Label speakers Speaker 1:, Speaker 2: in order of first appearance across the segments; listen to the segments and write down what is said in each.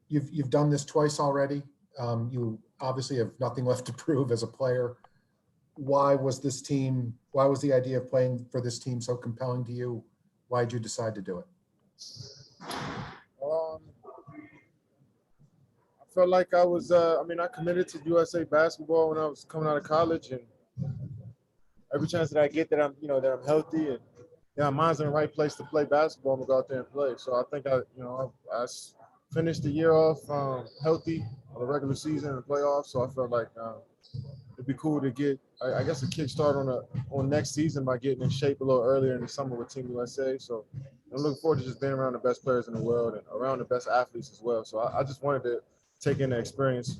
Speaker 1: you've done this twice already. You obviously have nothing left to prove as a player. Why was the idea of playing for this team so compelling to you? Why did you decide to do it?
Speaker 2: I felt like I was, I committed to USA basketball when I was coming out of college, and every chance that I get that I'm healthy and my mind's in the right place to play basketball, I'm gonna go out there and play. So I think I finished the year off healthy on the regular season and the playoffs. So I felt like it'd be cool to get, I guess, a kickstart on next season by getting in shape a little earlier in the summer with Team USA. So I'm looking forward to just being around the best players in the world and around the best athletes as well. So I just wanted to take in the experience.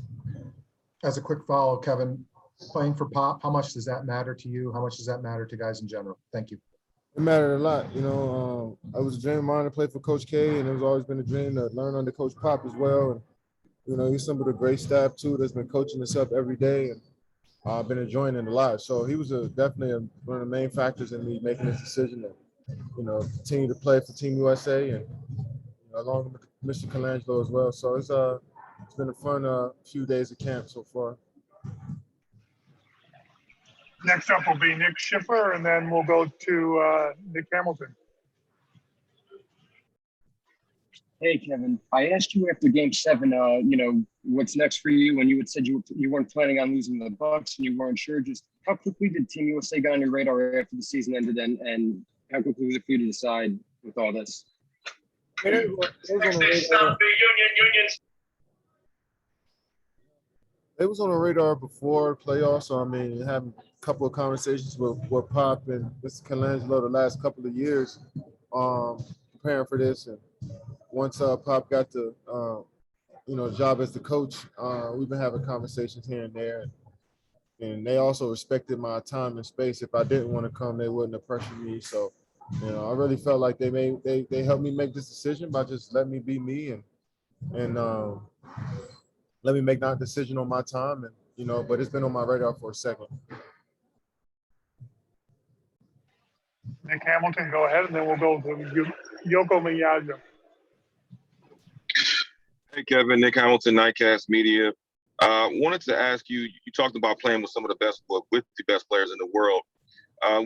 Speaker 1: As a quick follow, Kevin, playing for Pop, how much does that matter to you? How much does that matter to guys in general? Thank you.
Speaker 2: It mattered a lot. I was a dream of mine to play for Coach K, and it's always been a dream to learn under Coach Pop as well. And, he's some of the great staff, too, that's been coaching us up every day. And I've been enjoying it a lot. So he was definitely one of the main factors in me making this decision to, continue to play for Team USA and along with Mr. Colangelo as well. So it's been a fun few days of camp so far.
Speaker 3: Next up will be Nick Schiffer, and then we'll go to Nick Hamilton.
Speaker 4: Hey, Kevin. I asked you after Game 7, what's next for you, and you had said you weren't planning on losing the Bucks, and you weren't sure. Just how quickly did Team USA get on your radar after the season ended, and how quickly was it for you to decide with all this?
Speaker 2: It was on the radar before playoffs. So, having a couple of conversations with Pop and Mr. Colangelo the last couple of years, preparing for this. And once Pop got the, job as the coach, we've been having conversations here and there. And they also respected my time and space. If I didn't want to come, they wouldn't have pressured me. So, I really felt like they helped me make this decision by just letting me be me and let me make that decision on my time. And, but it's been on my radar for a second.
Speaker 3: Nick Hamilton, go ahead, and then we'll go to Yoko Miyaja.
Speaker 5: Hey, Kevin, Nick Hamilton, CLNS Media. Wanted to ask you, you talked about playing with some of the best, with the best players in the world.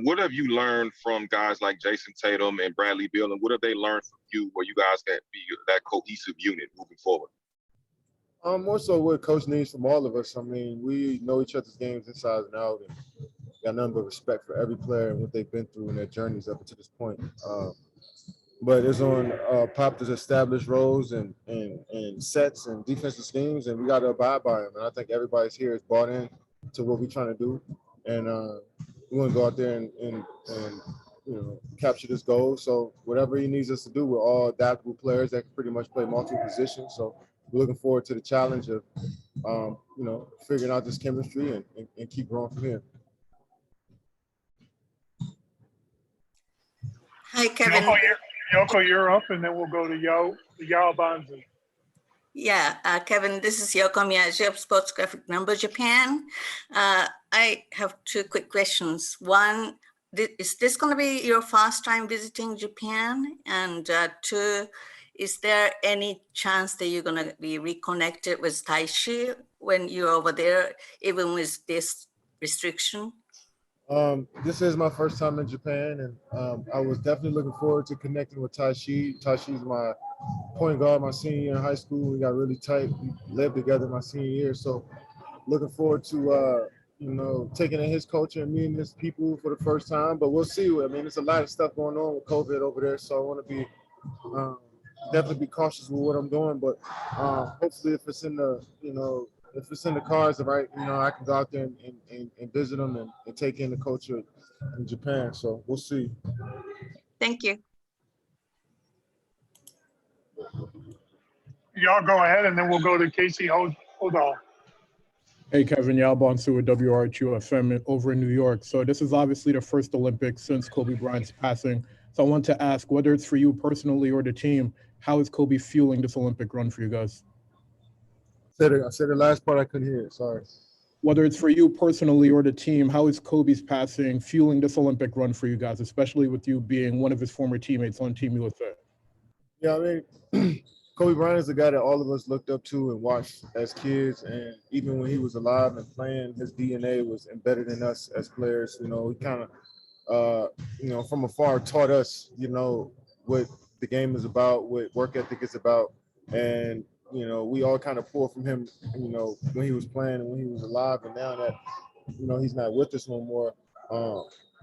Speaker 5: What have you learned from guys like Jason Tatum and Bradley Beal, and what have they learned from you where you guys can be that cohesive unit moving forward?
Speaker 2: More so what Coach needs from all of us. We know each other's games inside and out, and got nothing but respect for every player and what they've been through in their journeys up to this point. But it's on Pop to establish roles and sets and defensive schemes, and we got to abide by them. And I think everybody's here is bought in to what we're trying to do, and we want to go out there and capture this goal. So whatever he needs us to do, we're all adaptable players that can pretty much play multiple positions. So we're looking forward to the challenge of, figuring out this chemistry and keep growing from here.
Speaker 6: Hi, Kevin.
Speaker 3: Yoko, you're up, and then we'll go to Yao Banzi.
Speaker 6: Yeah, Kevin, this is Yoko Miyaji of Sports Graphic Number Japan. I have two quick questions. One, is this going to be your first time visiting Japan? And two, is there any chance that you're going to be reconnected with Taishi when you're over there, even with this restriction?
Speaker 2: This is my first time in Japan, and I was definitely looking forward to connecting with Taishi. Taishi's my point guard my senior year in high school. We got really tight. We lived together my senior year. So looking forward to, taking in his culture and meeting his people for the first time. But we'll see. There's a lot of stuff going on with COVID over there. So I want to be definitely be cautious with what I'm doing. But hopefully if it's in the, if it's in the cards, right, I can go out there and visit them and take in the culture in Japan. So we'll see.
Speaker 6: Thank you.
Speaker 3: Y'all go ahead, and then we'll go to Casey Hodal.
Speaker 7: Hey, Kevin, Yao Bonsu with WRHU-FM over in New York. So this is obviously the first Olympics since Kobe Bryant's passing. So I want to ask, whether it's for you personally or the team, how is Kobe fueling this Olympic run for you guys?
Speaker 2: I said the last part, I couldn't hear it, sorry.
Speaker 7: Whether it's for you personally or the team, how is Kobe's passing fueling this Olympic run for you guys, especially with you being one of his former teammates on Team USA?
Speaker 2: Yeah, Kobe Bryant is a guy that all of us looked up to and watched as kids, and even when he was alive and playing, his DNA was embedded in us as players. You know, he kind of, from afar taught us, what the game is about, what work ethic is about, and we all kind of pulled from him, when he was playing and when he was alive, and now that he's not with us no more.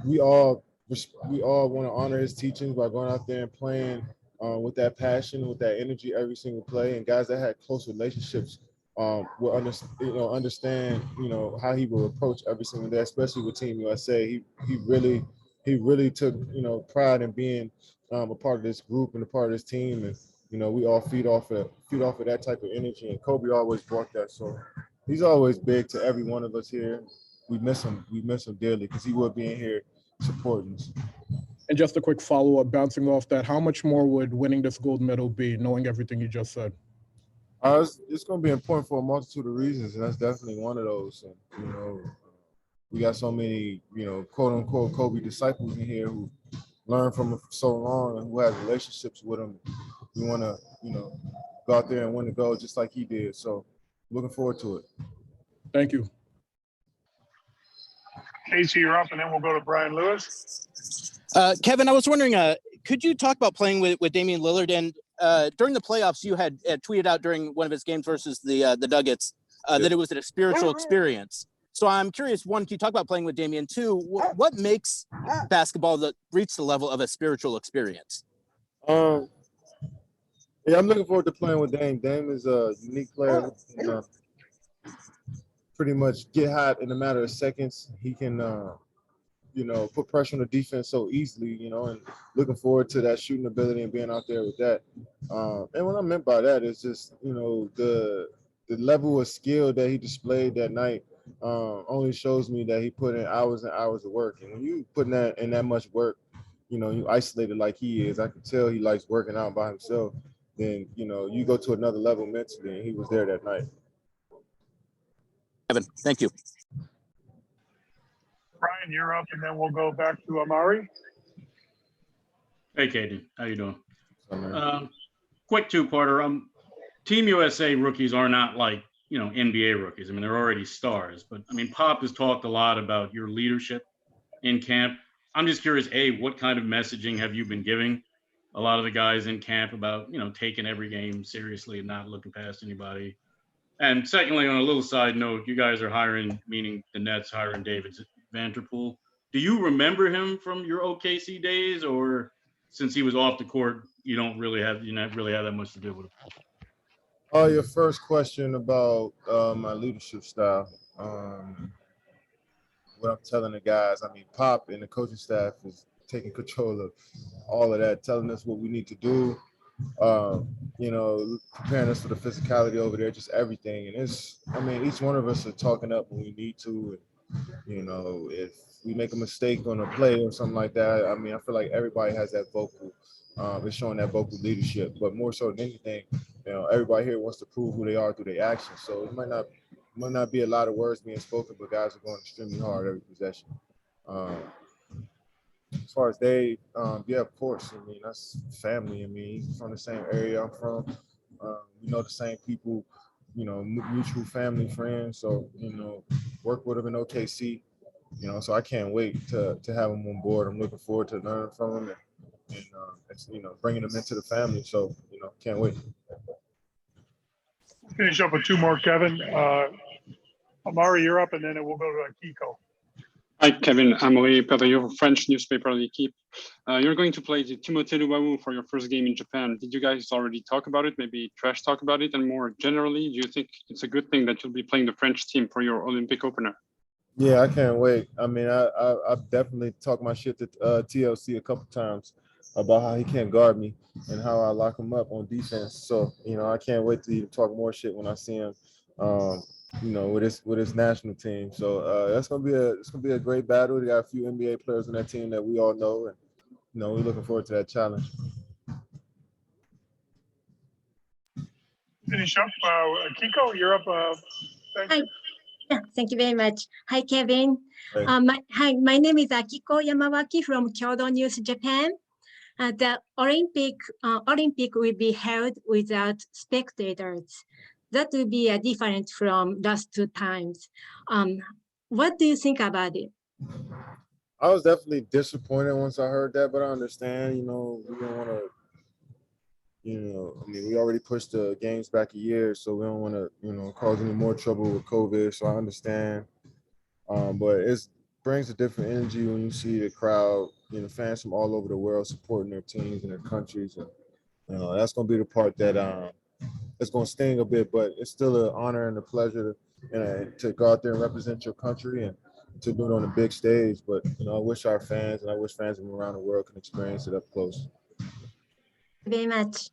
Speaker 2: We all want to honor his teachings by going out there and playing with that passion, with that energy every single play. And guys that had close relationships will understand how he will approach every single day, especially with Team USA. He really took pride in being a part of this group and a part of this team, and we all feed off of that type of energy. And Kobe always brought that, so he's always big to every one of us here. We miss him dearly because he would be in here supporting us.
Speaker 7: And just a quick follow-up, bouncing off that, how much more would winning this gold medal be, knowing everything you just said?
Speaker 2: It's going to be important for a multitude of reasons, and that's definitely one of those. And, we got so many, quote-unquote Kobe disciples in here who learned from him for so long and who have relationships with him. We want to, go out there and win the gold just like he did. So looking forward to it.
Speaker 7: Thank you.
Speaker 3: Casey, you're up, and then we'll go to Brian Lewis.
Speaker 8: Kevin, I was wondering, could you talk about playing with Damian Lillard? And during the playoffs, you had tweeted out during one of his games versus the Nuggets that it was a spiritual experience. So I'm curious, one, can you talk about playing with Damian? Two, what makes basketball reach the level of a spiritual experience?
Speaker 2: Yeah, I'm looking forward to playing with Dame. Dame is a unique player who can pretty much get hot in a matter of seconds. He can put pressure on the defense so easily, and looking forward to that shooting ability and being out there with that. And what I meant by that is just, the level of skill that he displayed that night only shows me that he put in hours and hours of work. And when you put in that much work, you isolated like he is, I can tell he likes working out by himself. Then, you go to another level mentally, and he was there that night.
Speaker 8: Kevin, thank you.
Speaker 3: Brian, you're up, and then we'll go back to Amari.
Speaker 9: Hey, Katie, how you doing? Quick two-parter. Team USA rookies are not like, NBA rookies. I mean, they're already stars. But, Pop has talked a lot about your leadership in camp. I'm just curious, A, what kind of messaging have you been giving a lot of the guys in camp about, taking every game seriously and not looking past anybody? And secondly, on a little side note, you guys are hiring, meaning the Nets hiring David Vanderpool. Do you remember him from your OKC days, or since he was off the court, you not really have that much to do with him?
Speaker 2: Your first question about my leadership style. What I'm telling the guys, Pop and the coaching staff is taking control of all of that, telling us what we need to do, preparing us for the physicality over there, just everything. And each one of us are talking up when we need to. And, if we make a mistake on a play or something like that, I feel like everybody has that vocal, it's showing that vocal leadership. But more so than anything, everybody here wants to prove who they are through their actions. So it might not be a lot of words being spoken, but guys are going extremely hard every possession. As far as Dave, yeah, of course. That's family. He's from the same area I'm from. We know the same people, mutual family friends. So, work with him in OKC. So I can't wait to have him on board. I'm looking forward to learning from him and bringing him into the family. So, can't wait.
Speaker 3: Finish up with two more, Kevin. Amari, you're up, and then we'll go to Kiko.
Speaker 10: Hi, Kevin. Amaury Perdriau, French newspaper L'Equipe. You're going to play the Timothée Luwawu for your first game in Japan. Did you guys already talk about it? Maybe trash talk about it? And more generally, do you think it's a good thing that you'll be playing the French team for your Olympic opener?
Speaker 2: Yeah, I can't wait. I've definitely talked my shit to TLC a couple times about how he can't guard me and how I lock him up on defense. So, I can't wait to even talk more shit when I see him. With his national team. So it's gonna be a great battle. They got a few NBA players on that team that we all know, and we're looking forward to that challenge.
Speaker 3: Finish up, Kiko. You're up.
Speaker 11: Hi. Yeah, thank you very much. Hi, Kevin.
Speaker 2: Hey.
Speaker 11: My name is Akiko Yamawaki from Kyodo News, Japan. The Olympic will be held without spectators. That will be different from last two times. What do you think about it?
Speaker 2: I was definitely disappointed once I heard that, but I understand, we don't want to, I mean, we already pushed the games back a year, so we don't want to, cause any more trouble with COVID. So I understand. But it brings a different energy when you see the crowd, fans from all over the world supporting their teams and their countries. And, that's going to be the part that it's going to sting a bit, but it's still an honor and a pleasure to go out there and represent your country and to do it on a big stage. But, I wish our fans and I wish fans from around the world can experience it up close.
Speaker 11: Very much.